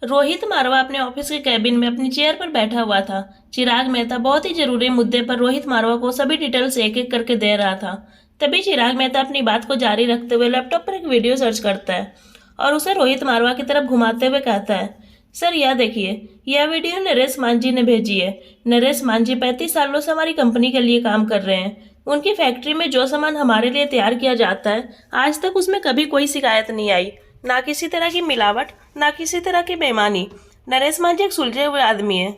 रोहित मारवा अपने ऑफिस के कैबिन में अपनी चेयर पर बैठा हुआ था। चिराग मेहता बहुत ही जरूरी मुद्दे पर रोहित मारवा को सभी डिटेल्स एक एक करके दे रहा था। तभी चिराग मेहता अपनी बात को जारी रखते हुए लैपटॉप पर एक वीडियो सर्च करता है और उसे रोहित मारवा की तरफ घुमाते हुए कहता है, सर यह देखिए, यह वीडियो नरेश मांझी ने भेजी है। नरेश मांझी 35 सालों से हमारी कंपनी के लिए काम कर रहे हैं। उनकी फैक्ट्री में जो सामान हमारे लिए तैयार किया जाता है, आज तक उसमें कभी कोई शिकायत नहीं आई। ना किसी तरह की मिलावट, ना किसी तरह की बेईमानी। नरेश मांझी एक सुलझे हुए आदमी है।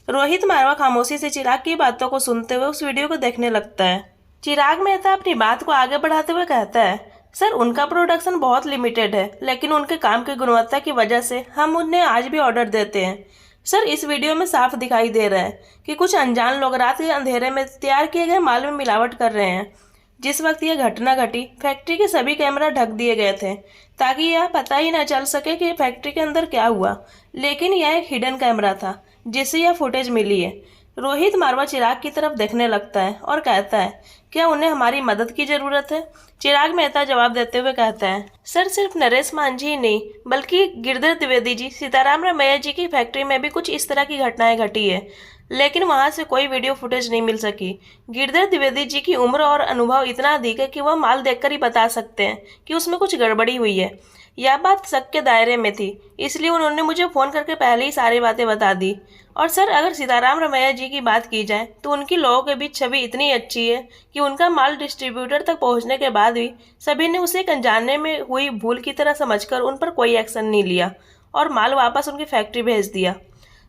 रोहित मारवा खामोशी से चिराग की बातों को सुनते हुए उस वीडियो को देखने लगता है। चिराग मेहता अपनी बात को आगे बढ़ाते हुए कहता है, सर उनका प्रोडक्शन बहुत लिमिटेड है, लेकिन उनके काम की गुणवत्ता की वजह से हम उन्हें आज भी ऑर्डर देते हैं। सर इस वीडियो में साफ दिखाई दे रहा है कि कुछ अनजान लोग रात के अंधेरे में तैयार किए गए माल में मिलावट कर रहे हैं। जिस वक्त यह घटना घटी, फैक्ट्री के सभी कैमरा ढक दिए गए थे ताकि यह पता ही न चल सके कि फैक्ट्री के अंदर क्या हुआ। लेकिन यह एक हिडन कैमरा था जिससे यह फुटेज मिली है। रोहित मारवा चिराग की तरफ देखने लगता है और कहता है, क्या उन्हें हमारी मदद की जरूरत है? चिराग मेहता जवाब देते हुए कहता है, सर सिर्फ नरेश मांझी ही नहीं बल्कि गिरधर द्विवेदी जी, सीताराम रमैया जी की फैक्ट्री में भी कुछ इस तरह की घटनाएं घटी है, लेकिन वहां से कोई वीडियो फुटेज नहीं मिल सकी। गिरधर द्विवेदी जी की उम्र और अनुभव इतना अधिक है कि वह माल देखकर ही बता सकते हैं कि उसमें कुछ गड़बड़ी हुई है। यह बात शक के दायरे में थी, इसलिए उन्होंने मुझे फ़ोन करके पहले ही सारी बातें बता दी। और सर अगर सीताराम रमैया जी की बात की जाए तो उनकी लोगों के बीच छवि इतनी अच्छी है कि उनका माल डिस्ट्रीब्यूटर तक पहुंचने के बाद भी सभी ने उसे एक अनजाने में हुई भूल की तरह समझकर उन पर कोई एक्शन नहीं लिया और माल वापस उनकी फैक्ट्री भेज दिया।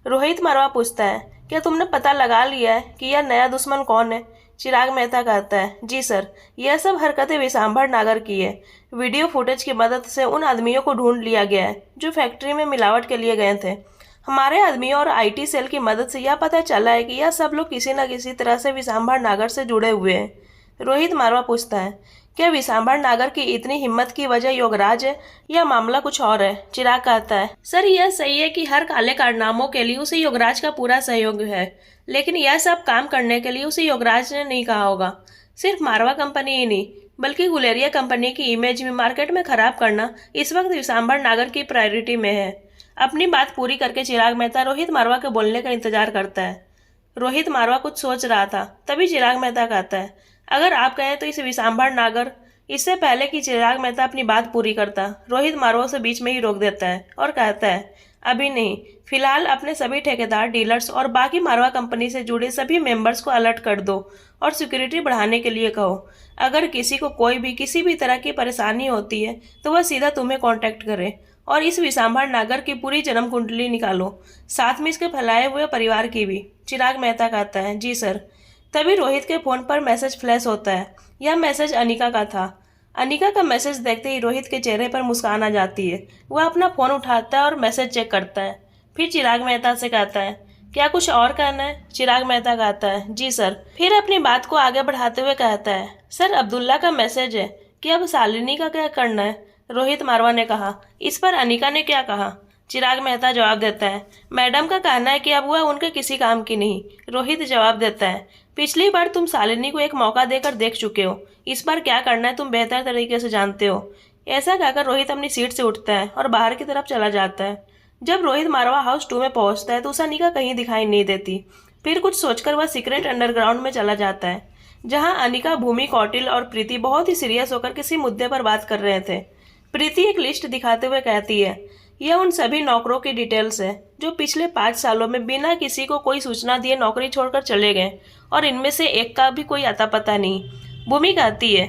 रोहित मारवा पूछता है, क्या तुमने पता लगा लिया है कि यह नया दुश्मन कौन है? चिराग मेहता कहता है, जी सर, यह सब हरकतें विशांभर नागर की है। वीडियो फुटेज की मदद से उन आदमियों को ढूंढ लिया गया है जो फैक्ट्री में मिलावट के लिए गए थे। हमारे आदमियों और आईटी सेल की मदद से यह पता चला है कि यह सब लोग किसी न किसी तरह से विशांभर नागर से जुड़े हुए हैं। रोहित मारवा पूछता है, क्या विशांभर नागर की इतनी हिम्मत की वजह योगराज है या मामला कुछ और है? चिराग कहता है, सर यह सही है कि हर काले कारनामों के लिए उसे योगराज का पूरा सहयोग है, लेकिन यह सब काम करने के लिए उसे योगराज ने नहीं कहा होगा। सिर्फ मारवा कंपनी ही नहीं बल्कि गुलेरिया कंपनी की इमेज भी मार्केट में खराब करना इस वक्त विशांभर नागर की प्रायोरिटी में है। अपनी बात पूरी करके चिराग मेहता रोहित मारवा के बोलने का इंतजार करता है। रोहित मारवा कुछ सोच रहा था, तभी चिराग मेहता कहता है, अगर आप कहें तो इसे विशांभर नागर। इससे पहले कि चिराग मेहता अपनी बात पूरी करता, रोहित मारवा उसे बीच में ही रोक देता है और कहता है, अभी नहीं, फिलहाल अपने सभी ठेकेदार, डीलर्स और बाकी मारवा कंपनी से जुड़े सभी मेंबर्स को अलर्ट कर दो और सिक्योरिटी बढ़ाने के लिए कहो। अगर किसी को कोई भी किसी भी तरह की परेशानी होती है तो वह सीधा तुम्हें कांटेक्ट करे और इस विशांभर नागर की पूरी जन्म कुंडली निकालो, साथ में इसके फैलाए हुए परिवार की भी। चिराग मेहता कहता है, जी सर। तभी रोहित के फोन पर मैसेज फ्लैश होता है। यह मैसेज अनिका का था। अनिका का मैसेज देखते ही रोहित के चेहरे पर मुस्कान आ जाती है। वह अपना फोन उठाता है और मैसेज चेक करता है। फिर चिराग मेहता से कहता है, क्या कुछ और कहना है? चिराग मेहता कहता है, जी सर। फिर अपनी बात को आगे बढ़ाते हुए कहता है, सर अब्दुल्ला का मैसेज है कि अब शालिनी का क्या करना है? रोहित मारवा ने कहा, इस पर अनिका ने क्या कहा? चिराग मेहता जवाब देता है, मैडम का कहना है कि अब वह उनके किसी काम की नहीं। रोहित जवाब देता है, पिछली बार तुम शालिनी को एक मौका देकर देख चुके हो, इस बार क्या करना है तुम बेहतर तरीके से जानते हो। ऐसा कहकर रोहित अपनी सीट से उठता है और बाहर की तरफ चला जाता है। जब रोहित मारवा हाउस 2 में पहुंचता है तो उसे अनिका कहीं दिखाई नहीं देती। फिर कुछ सोचकर वह सीक्रेट अंडरग्राउंड में चला जाता है, जहां अनिका, भूमि, कौटिल और प्रीति बहुत ही सीरियस होकर किसी मुद्दे पर बात कर रहे थे। प्रीति एक लिस्ट दिखाते हुए कहती है, यह उन सभी नौकरों की डिटेल्स है जो पिछले 5 सालों में बिना किसी को कोई सूचना दिए नौकरी छोड़कर चले गए और इनमें से एक का भी कोई अता पता नहीं। भूमि कहती है,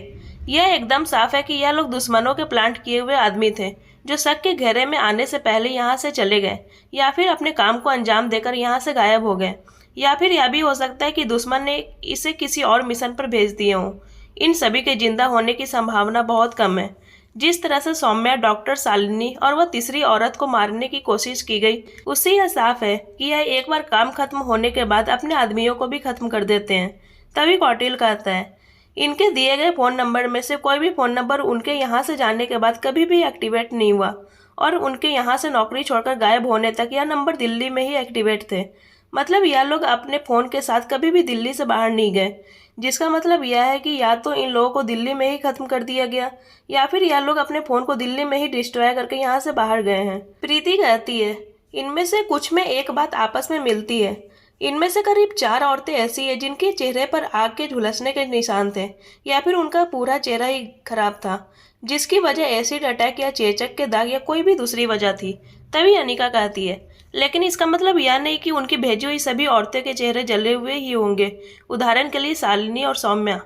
यह एकदम साफ है कि यह लोग दुश्मनों के प्लांट किए हुए आदमी थे जो शक के घेरे में आने से पहले यहाँ से चले गए या फिर अपने काम को अंजाम देकर यहाँ से गायब हो गए, या फिर यह भी हो सकता है कि दुश्मन ने इसे किसी और मिशन पर भेज दिए हों। इन सभी के जिंदा होने की संभावना बहुत कम है। जिस तरह से सौम्या, डॉक्टर शालिनी और वह तीसरी औरत को मारने की कोशिश की गई, उससे यह साफ है कि यह एक बार काम खत्म होने के बाद अपने आदमियों को भी खत्म कर देते हैं। तभी कौटिल कहता है, इनके दिए गए फ़ोन नंबर में से कोई भी फ़ोन नंबर उनके यहाँ से जाने के बाद कभी भी एक्टिवेट नहीं हुआ और उनके यहाँ से नौकरी छोड़कर गायब होने तक यह नंबर दिल्ली में ही एक्टिवेट थे। मतलब यह लोग अपने फ़ोन के साथ कभी भी दिल्ली से बाहर नहीं गए, जिसका मतलब यह है कि या तो इन लोगों को दिल्ली में ही ख़त्म कर दिया गया या फिर यह लोग अपने फ़ोन को दिल्ली में ही डिस्ट्रॉय करके यहाँ से बाहर गए हैं। प्रीति कहती है, इनमें से कुछ में एक बात आपस में मिलती है। इनमें से करीब 4 औरतें ऐसी हैं जिनके चेहरे पर आग के झुलसने के निशान थे, या फिर उनका पूरा चेहरा ही खराब था, जिसकी वजह एसिड अटैक या चेचक के दाग या कोई भी दूसरी वजह थी। तभी अनिका कहती है, लेकिन इसका मतलब यह नहीं कि उनकी भेजी हुई सभी औरतों के चेहरे जले हुए ही होंगे। उदाहरण के लिए शालिनी और सौम्या।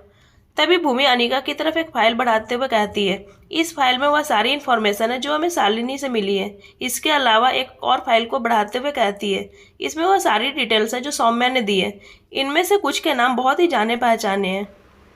तभी भूमि अनिका की तरफ एक फाइल बढ़ाते हुए कहती है, इस फाइल में वह सारी इन्फॉर्मेशन है जो हमें शालिनी से मिली है। इसके अलावा एक और फाइल को बढ़ाते हुए कहती है, इसमें वह सारी डिटेल्स है जो सौम्या ने दी है। इनमें से कुछ के नाम बहुत ही जाने पहचाने हैं।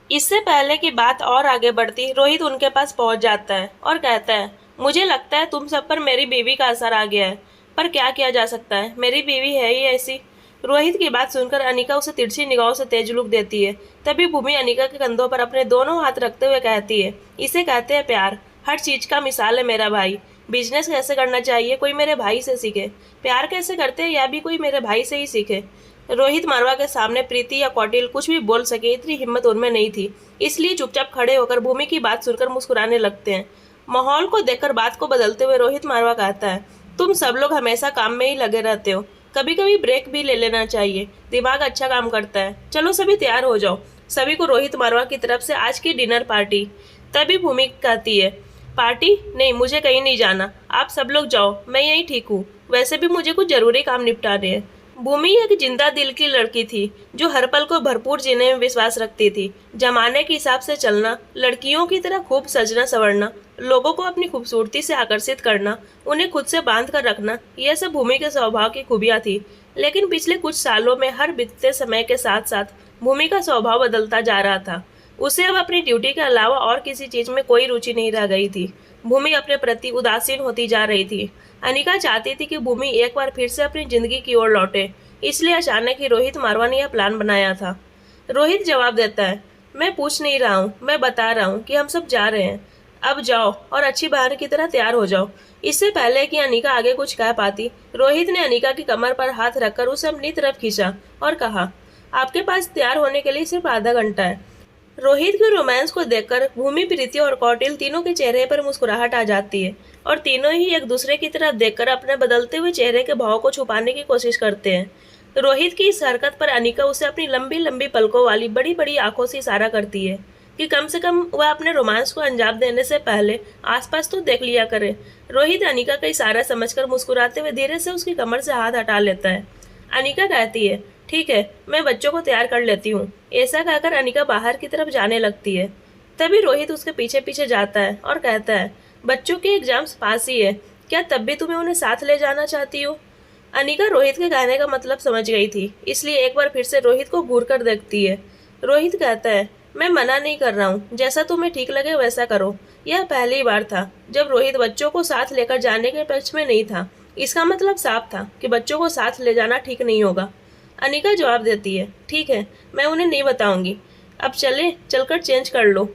इससे पहले कि बात और आगे बढ़ती, रोहित उनके पास पहुंच जाता है और कहता है, मुझे लगता है तुम सब पर मेरी बीवी का असर आ गया है, पर क्या किया जा सकता है, मेरी बीवी है ही ऐसी। रोहित की बात सुनकर अनिका उसे तिरछी निगाहों से तेज लुक देती है। तभी भूमि अनिका के कंधों पर अपने दोनों हाथ रखते हुए कहती है, इसे कहते हैं प्यार। हर चीज का मिसाल है मेरा भाई। बिजनेस कैसे करना चाहिए कोई मेरे भाई से सीखे, प्यार कैसे करते हैं यह भी कोई मेरे भाई से ही सीखे। रोहित मारवा के सामने प्रीति या कौटिल कुछ भी बोल सके इतनी हिम्मत उनमें नहीं थी, इसलिए चुपचाप खड़े होकर भूमि की बात सुनकर मुस्कुराने लगते हैं। माहौल को देखकर बात को बदलते हुए रोहित मारवा कहता है, तुम सब लोग हमेशा काम में ही लगे रहते हो, कभी कभी ब्रेक भी ले लेना चाहिए, दिमाग अच्छा काम करता है। चलो सभी तैयार हो जाओ। सभी को रोहित मारवा की तरफ से आज की डिनर पार्टी। तभी भूमि कहती है, पार्टी नहीं, मुझे कहीं नहीं जाना, आप सब लोग जाओ, मैं यहीं ठीक हूँ, वैसे भी मुझे कुछ जरूरी काम निपटाने हैं। भूमि एक जिंदा दिल की लड़की थी जो हर पल को भरपूर जीने में विश्वास रखती थी। जमाने के हिसाब से चलना, लड़कियों की तरह खूब सजना संवरना, लोगों को अपनी खूबसूरती से आकर्षित करना, उन्हें खुद से बांध कर रखना, यह सब भूमि के स्वभाव की खूबियां थी। लेकिन पिछले कुछ सालों में हर बीतते समय के साथ साथ भूमि का स्वभाव बदलता जा रहा था। उसे अब अपनी ड्यूटी के अलावा और किसी चीज में कोई रुचि नहीं रह गई थी। भूमि अपने प्रति उदासीन होती जा रही थी। अनिका चाहती थी कि भूमि एक बार फिर से अपनी जिंदगी की ओर लौटे, इसलिए अचानक ही रोहित मारवा ने यह प्लान बनाया था। रोहित जवाब देता है, मैं पूछ नहीं रहा हूँ, मैं बता रहा हूँ कि हम सब जा रहे हैं। अब जाओ और अच्छी बहन की तरह तैयार हो जाओ। इससे पहले कि अनिका आगे कुछ कह पाती, रोहित ने अनिका की कमर पर हाथ रखकर उसे अपनी तरफ खींचा और कहा, आपके पास तैयार होने के लिए सिर्फ आधा घंटा है। रोहित के रोमांस को देखकर भूमि, प्रीति और कौटिल तीनों के चेहरे पर मुस्कुराहट आ जाती है और तीनों ही एक दूसरे की तरफ देखकर अपने बदलते हुए चेहरे के भाव को छुपाने की कोशिश करते हैं। रोहित की इस हरकत पर अनिका उसे अपनी लंबी लंबी पलकों वाली बड़ी बड़ी आंखों से इशारा करती है कि कम से कम वह अपने रोमांस को अंजाम देने से पहले आसपास तो देख लिया करे। रोहित अनिका का इशारा समझकर मुस्कुराते हुए धीरे से उसकी कमर से हाथ हटा लेता है। अनिका कहती है, ठीक है, मैं बच्चों को तैयार कर लेती हूँ। ऐसा कहकर अनिका बाहर की तरफ जाने लगती है। तभी रोहित उसके पीछे पीछे जाता है और कहता है, बच्चों के एग्जाम्स पास ही है, क्या तब भी तुम्हें उन्हें साथ ले जाना चाहती हो? अनिका रोहित के कहने का मतलब समझ गई थी, इसलिए एक बार फिर से रोहित को घूर कर देखती है। रोहित कहता है, मैं मना नहीं कर रहा हूँ, जैसा तुम्हें ठीक लगे वैसा करो। यह पहली बार था जब रोहित बच्चों को साथ लेकर जाने के पक्ष में नहीं था। इसका मतलब साफ था कि बच्चों को साथ ले जाना ठीक नहीं होगा। अनिका जवाब देती है, ठीक है, मैं उन्हें नहीं बताऊंगी। अब चले, चलकर चेंज कर लो।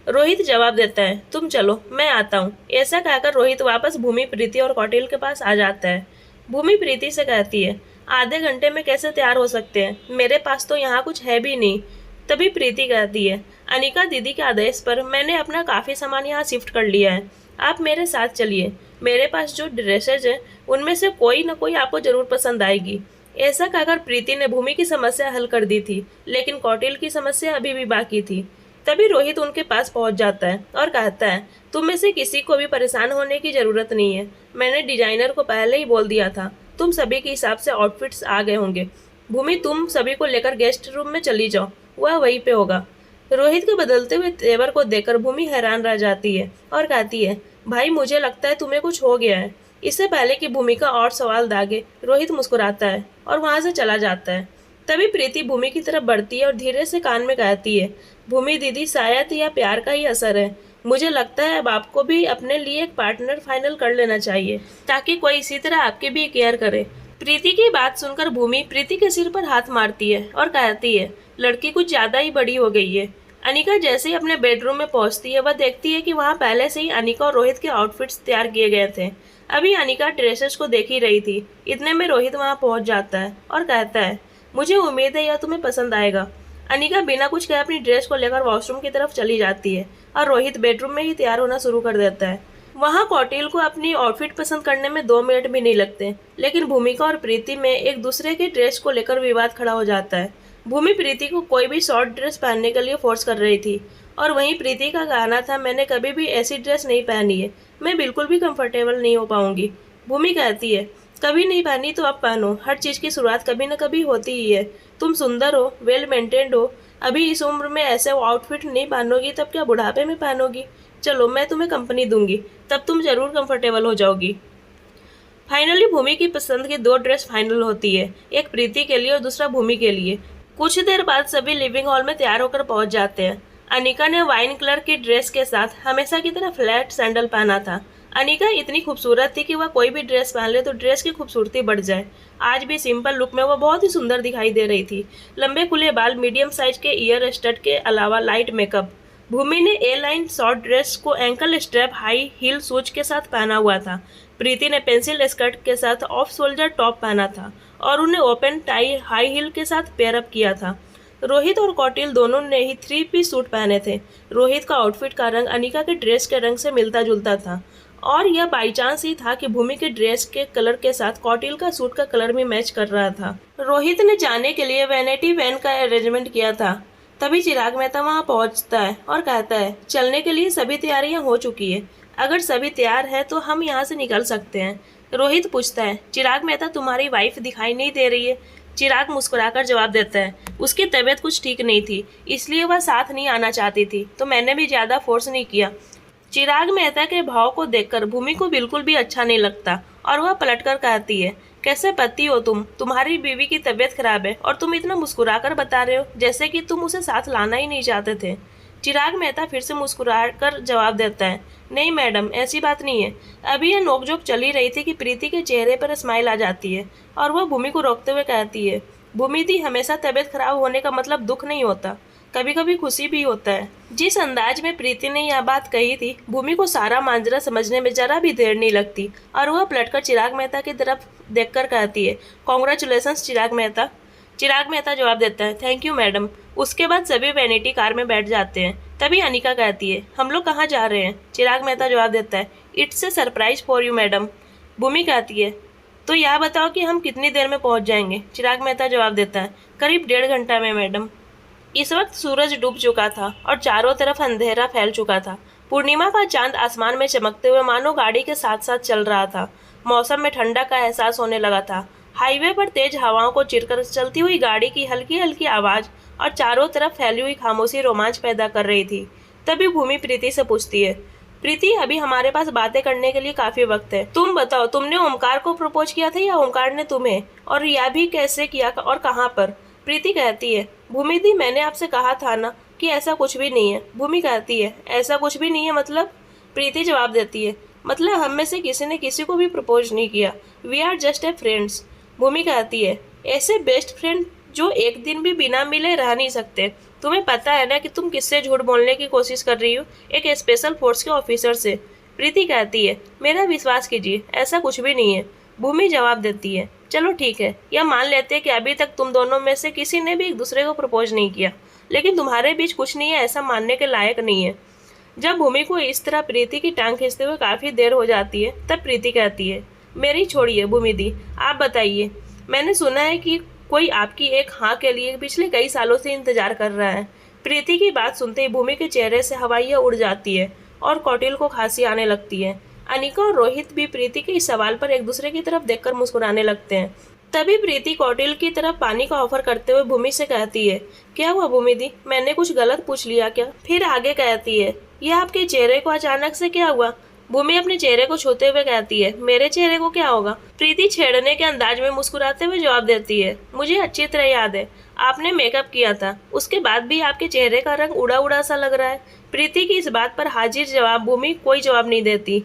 रोहित जवाब देता है, तुम चलो, मैं आता हूँ। ऐसा कहकर रोहित वापस भूमि, प्रीति और कौटिल के पास आ जाता है। भूमि प्रीति से कहती है, आधे घंटे में कैसे तैयार हो सकते हैं, मेरे पास तो यहाँ कुछ है भी नहीं। तभी प्रीति कहती है, अनिका दीदी के आदेश पर मैंने अपना काफ़ी सामान यहाँ शिफ्ट कर लिया है, आप मेरे साथ चलिए। मेरे पास जो ड्रेसेज हैं उनमें से कोई ना कोई आपको जरूर पसंद आएगी। ऐसा कहकर प्रीति ने भूमि की समस्या हल कर दी थी, लेकिन कौटिल की समस्या अभी भी बाकी थी। तभी रोहित उनके पास पहुंच जाता है और कहता है, तुम में से किसी को भी परेशान होने की जरूरत नहीं है। मैंने डिजाइनर को पहले ही बोल दिया था, तुम सभी के हिसाब से आउटफिट्स आ गए होंगे। भूमि, तुम सभी को लेकर गेस्ट रूम में चली जाओ, वह वहीं पे होगा। रोहित के बदलते हुए तेवर को देखकर भूमि हैरान रह जाती है और कहती है, भाई मुझे लगता है तुम्हें कुछ हो गया है। इससे पहले कि भूमि का और सवाल दागे, रोहित मुस्कुराता है और वहां से चला जाता है। तभी प्रीति भूमि की तरफ बढ़ती है और धीरे से कान में कहती है, भूमि दीदी, शायद यह प्यार का ही असर है। मुझे लगता है अब आपको भी अपने लिए एक पार्टनर फाइनल कर लेना चाहिए, ताकि कोई इसी तरह आपकी भी केयर करे। प्रीति की बात सुनकर भूमि प्रीति के सिर पर हाथ मारती है और कहती है, लड़की कुछ ज्यादा ही बड़ी हो गई है। अनिका जैसे ही अपने बेडरूम में पहुंचती है, वह देखती है कि वहां पहले से ही अनिका और रोहित के आउटफिट्स तैयार किए गए थे। अभी अनिका ड्रेसेस को देख ही रही थी, इतने में रोहित वहां पहुंच जाता है और कहता है, मुझे उम्मीद है यह तुम्हें पसंद आएगा। अनिका बिना कुछ कहे अपनी ड्रेस को लेकर वॉशरूम की तरफ चली जाती है और रोहित बेडरूम में ही तैयार होना शुरू कर देता है। वहाँ कौटिल को अपनी आउटफिट पसंद करने में 2 मिनट भी नहीं लगते, लेकिन भूमिका और प्रीति में एक दूसरे के ड्रेस को लेकर विवाद खड़ा हो जाता है। भूमि प्रीति को कोई भी शॉर्ट ड्रेस पहनने के लिए फोर्स कर रही थी और वहीं प्रीति का कहना था, मैंने कभी भी ऐसी ड्रेस नहीं पहनी है, मैं बिल्कुल भी कंफर्टेबल नहीं हो पाऊंगी। भूमि कहती है, कभी नहीं पहनी तो अब पहनो, हर चीज़ की शुरुआत कभी न कभी होती ही है। तुम सुंदर हो, वेल मेंटेन्ड हो, अभी इस उम्र में ऐसे आउटफिट नहीं पहनोगी तब क्या बुढ़ापे में पहनोगी। चलो मैं तुम्हें कंपनी दूंगी, तब तुम जरूर कंफर्टेबल हो जाओगी। फाइनली भूमि की पसंद की 2 ड्रेस फाइनल होती है, एक प्रीति के लिए और दूसरा भूमि के लिए। कुछ देर बाद सभी लिविंग हॉल में तैयार होकर पहुंच जाते हैं। अनिका ने वाइन कलर की ड्रेस के साथ हमेशा की तरह फ्लैट सैंडल पहना था। अनिका इतनी खूबसूरत थी कि वह कोई भी ड्रेस पहन ले तो ड्रेस की खूबसूरती बढ़ जाए। आज भी सिंपल लुक में वह बहुत ही सुंदर दिखाई दे रही थी। लंबे खुले बाल, मीडियम साइज के ईयर स्टड के अलावा लाइट मेकअप। भूमि ने ए लाइन शॉर्ट ड्रेस को ankle strap high heel shoes के साथ पहना हुआ था। प्रीति ने पेंसिल स्कर्ट के साथ ऑफ शोल्डर टॉप पहना था और उन्हें ओपन टाई हाई हील के साथ पेयरअप किया था। रोहित और कौटिल दोनों ने ही 3 पीस सूट पहने थे। रोहित का आउटफिट का रंग अनिका के ड्रेस के रंग से मिलता जुलता था और यह बाई चांस ही था कि भूमि के ड्रेस के कलर के साथ कौटिल का सूट का कलर भी मैच कर रहा था। रोहित ने जाने के लिए वैनिटी वैन का अरेंजमेंट किया था। तभी चिराग मेहता वहां पहुंचता है और कहता है, चलने के लिए सभी तैयारियां हो चुकी है, अगर सभी तैयार है तो हम यहाँ से निकल सकते हैं। रोहित पूछता है, चिराग मेहता तुम्हारी वाइफ दिखाई नहीं दे रही है। चिराग मुस्कुराकर जवाब देता है, उसकी तबीयत कुछ ठीक नहीं थी, इसलिए वह साथ नहीं आना चाहती थी, तो मैंने भी ज़्यादा फोर्स नहीं किया। चिराग मेहता के भाव को देखकर भूमि को बिल्कुल भी अच्छा नहीं लगता और वह पलटकर कहती है, कैसे पति हो तुम, तुम्हारी बीवी की तबीयत खराब है और तुम इतना मुस्कुराकर बता रहे हो जैसे कि तुम उसे साथ लाना ही नहीं चाहते थे। चिराग मेहता फिर से मुस्कुराकर जवाब देता है, नहीं मैडम, ऐसी बात नहीं है। अभी यह नोकझोंक चली रही थी कि प्रीति के चेहरे पर स्माइल आ जाती है और वह भूमि को रोकते हुए कहती है, भूमि दी, हमेशा तबीयत खराब होने का मतलब दुख नहीं होता, कभी कभी खुशी भी होता है। जिस अंदाज में प्रीति ने यह बात कही थी, भूमि को सारा मांजरा समझने में जरा भी देर नहीं लगती और वह पलटकर चिराग मेहता की तरफ देखकर कहती है, कॉन्ग्रेचुलेशंस चिराग मेहता। चिराग मेहता जवाब देता है, थैंक यू मैडम। उसके बाद सभी वैनिटी कार में बैठ जाते हैं। तभी अनिका कहती है, हम लोग कहाँ जा रहे हैं? चिराग मेहता जवाब देता है, it's a surprise for you madam. Bhumi कहती है, तो यह बताओ कि हम कितनी देर में पहुँच जाएंगे? चिराग मेहता जवाब देता है, करीब 1.5 घंटा में मैडम। इस वक्त सूरज डूब चुका था और चारों तरफ अंधेरा फैल चुका था। पूर्णिमा का चांद आसमान में चमकते हुए मानो गाड़ी के साथ साथ चल रहा था। मौसम में ठंडा का एहसास होने लगा था। हाईवे पर तेज हवाओं को चिरकर चलती हुई गाड़ी की हल्की हल्की आवाज़ और चारों तरफ फैली हुई खामोशी रोमांच पैदा कर रही थी। तभी भूमि प्रीति से पूछती है, प्रीति, अभी हमारे पास बातें करने के लिए काफ़ी वक्त है। तुम बताओ, तुमने ओमकार को प्रपोज किया था या ओमकार ने तुम्हें? और यह भी कैसे किया और कहाँ पर? प्रीति कहती है, भूमि दी, मैंने आपसे कहा था ना कि ऐसा कुछ भी नहीं है। भूमि कहती है, ऐसा कुछ भी नहीं है मतलब? प्रीति जवाब देती है, मतलब हम में से किसी ने किसी को भी प्रपोज नहीं किया, we are just a friends. Bhumi कहती है, ऐसे बेस्ट फ्रेंड जो एक दिन भी बिना मिले रह नहीं सकते। तुम्हें पता है ना कि तुम किससे झूठ बोलने की कोशिश कर रही हो? एक स्पेशल फोर्स के ऑफिसर से। प्रीति कहती है, मेरा विश्वास कीजिए, ऐसा कुछ भी नहीं है। भूमि जवाब देती है, चलो ठीक है, यह मान लेते हैं कि अभी तक तुम दोनों में से किसी ने भी एक दूसरे को प्रपोज नहीं किया, लेकिन तुम्हारे बीच कुछ नहीं है ऐसा मानने के लायक नहीं है। जब भूमि को इस तरह प्रीति की टांग खींचते हुए काफ़ी देर हो जाती है, तब प्रीति कहती है, मेरी छोड़िए भूमि दी, आप बताइए। मैंने सुना है कि कोई आपकी एक हाँ के लिए पिछले कई सालों से इंतजार कर रहा है। प्रीति की बात सुनते ही भूमि के चेहरे से हवाइयाँ उड़ जाती है और कौटिल को खांसी आने लगती है। अनिका और रोहित भी प्रीति के इस सवाल पर एक दूसरे की तरफ देखकर मुस्कुराने लगते हैं। तभी प्रीति कौटिल की तरफ पानी का ऑफर करते हुए भूमि से कहती है, क्या हुआ भूमि दी, मैंने कुछ गलत पूछ लिया क्या? फिर आगे कहती है, यह आपके चेहरे को अचानक से क्या हुआ? भूमि अपने चेहरे को छूते हुए कहती है, मेरे चेहरे को क्या होगा? प्रीति छेड़ने के अंदाज में मुस्कुराते हुए जवाब देती है, मुझे अच्छी तरह याद है, आपने मेकअप किया था, उसके बाद भी आपके चेहरे का रंग उड़ा उड़ा सा लग रहा है। प्रीति की इस बात पर हाजिर जवाब भूमि कोई जवाब नहीं देती।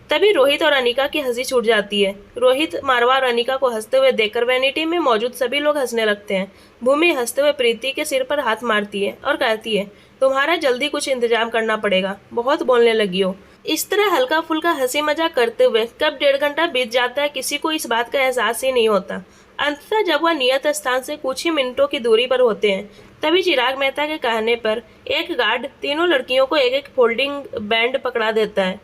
तभी रोहित और अनिका की हंसी छूट जाती है। रोहित, मारवा और अनिका को हंसते हुए देखकर वैनिटी में मौजूद सभी लोग हंसने लगते हैं। भूमि हंसते हुए प्रीति के सिर पर हाथ मारती है और कहती है, तुम्हारा जल्दी कुछ इंतजाम करना पड़ेगा, बहुत बोलने लगी हो। इस तरह हल्का फुल्का हंसी मजाक करते हुए कब 1.5 घंटा बीत जाता है किसी को इस बात का एहसास ही नहीं होता। अंततः जब वह नियत स्थान से कुछ ही मिनटों की दूरी पर होते हैं, तभी चिराग मेहता के कहने पर एक गार्ड तीनों लड़कियों को एक एक फोल्डिंग बैंड पकड़ा देता है।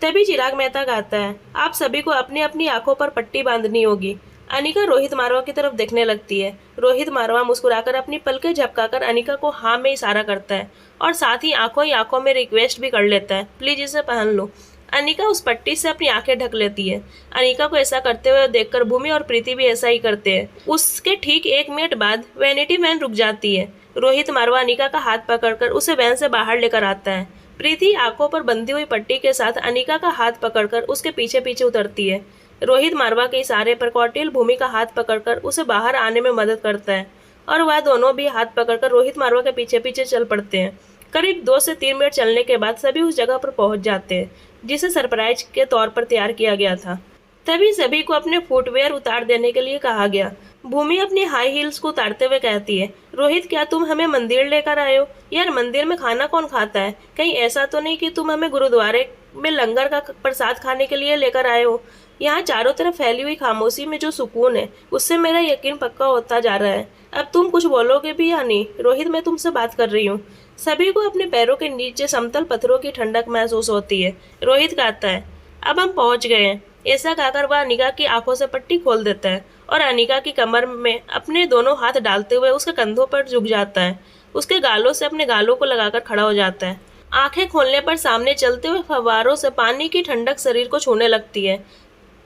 तभी चिराग मेहता कहता है, आप सभी को अपनी अपनी आंखों पर पट्टी बांधनी होगी। अनिका रोहित मारवा की तरफ देखने लगती है। रोहित मारवा मुस्कुराकर अपनी पलकें झपकाकर अनिका को हाँ में इशारा करता है और साथ ही आंखों में रिक्वेस्ट भी कर लेता है, प्लीज इसे पहन लो। अनिका उस पट्टी से अपनी आंखें ढक लेती है। अनिका को ऐसा करते हुए देखकर भूमि और प्रीति भी ऐसा ही करते हैं। उसके ठीक 1 मिनट बाद वैनिटी वैन रुक जाती है। रोहित मारवा अनिका का हाथ पकड़कर उसे वैन से बाहर लेकर आता है। प्रीति आंखों पर बंधी हुई पट्टी के साथ अनिका का हाथ पकड़कर उसके पीछे पीछे उतरती है। रोहित मारवा के इशारे पर कौटिल्य भूमि का हाथ पकड़कर उसे बाहर आने में मदद करता है और वह दोनों भी हाथ पकड़कर रोहित मारवा के पीछे पीछे चल पड़ते हैं। करीब 2 से 3 मिनट चलने के बाद सभी उस जगह पर पहुंच जाते हैं जिसे सरप्राइज के तौर पर तैयार किया गया था। तभी सभी को अपने फुटवेयर उतार देने के लिए कहा गया। भूमि अपनी हाई हील्स को उतारते हुए कहती है, रोहित क्या तुम हमें मंदिर लेकर आए हो? यार मंदिर में खाना कौन खाता है? कहीं ऐसा तो नहीं कि तुम हमें गुरुद्वारे में लंगर का प्रसाद खाने के लिए लेकर आए हो? यहाँ चारों तरफ फैली हुई खामोशी में जो सुकून है उससे मेरा यकीन पक्का होता जा रहा है। अब तुम कुछ बोलोगे भी या नहीं? रोहित, मैं तुमसे बात कर रही हूँ। सभी को अपने पैरों के नीचे समतल पत्थरों की ठंडक महसूस होती है। रोहित कहता है, अब हम पहुंच गए हैं। ऐसा कहकर वह अनिका की आंखों से पट्टी खोल देता है और अनिका की कमर में अपने दोनों हाथ डालते हुए उसके कंधों पर झुक जाता है। उसके गालों से अपने गालों को लगाकर खड़ा हो जाता है। आंखें खोलने पर सामने चलते हुए फव्वारों से पानी की ठंडक शरीर को छूने लगती है।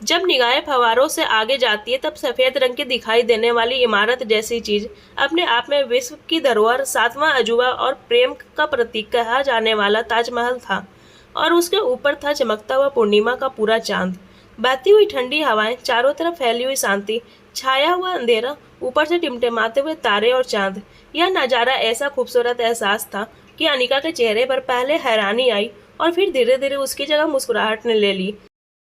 जब निगाहें फव्वारों से आगे जाती है तब सफेद रंग की दिखाई देने वाली इमारत जैसी चीज अपने आप में विश्व की धरोहर, 7वां अजूबा और प्रेम का प्रतीक कहा जाने वाला ताजमहल था और उसके ऊपर था चमकता हुआ पूर्णिमा का पूरा चांद। बहती हुई ठंडी हवाएं, चारों तरफ फैली हुई शांति, छाया हुआ अंधेरा, ऊपर से टिमटिमाते हुए तारे और चांद। यह नज़ारा ऐसा खूबसूरत एहसास था कि अनिका के चेहरे पर पहले हैरानी आई और फिर धीरे धीरे उसकी जगह मुस्कुराहट ने ले ली।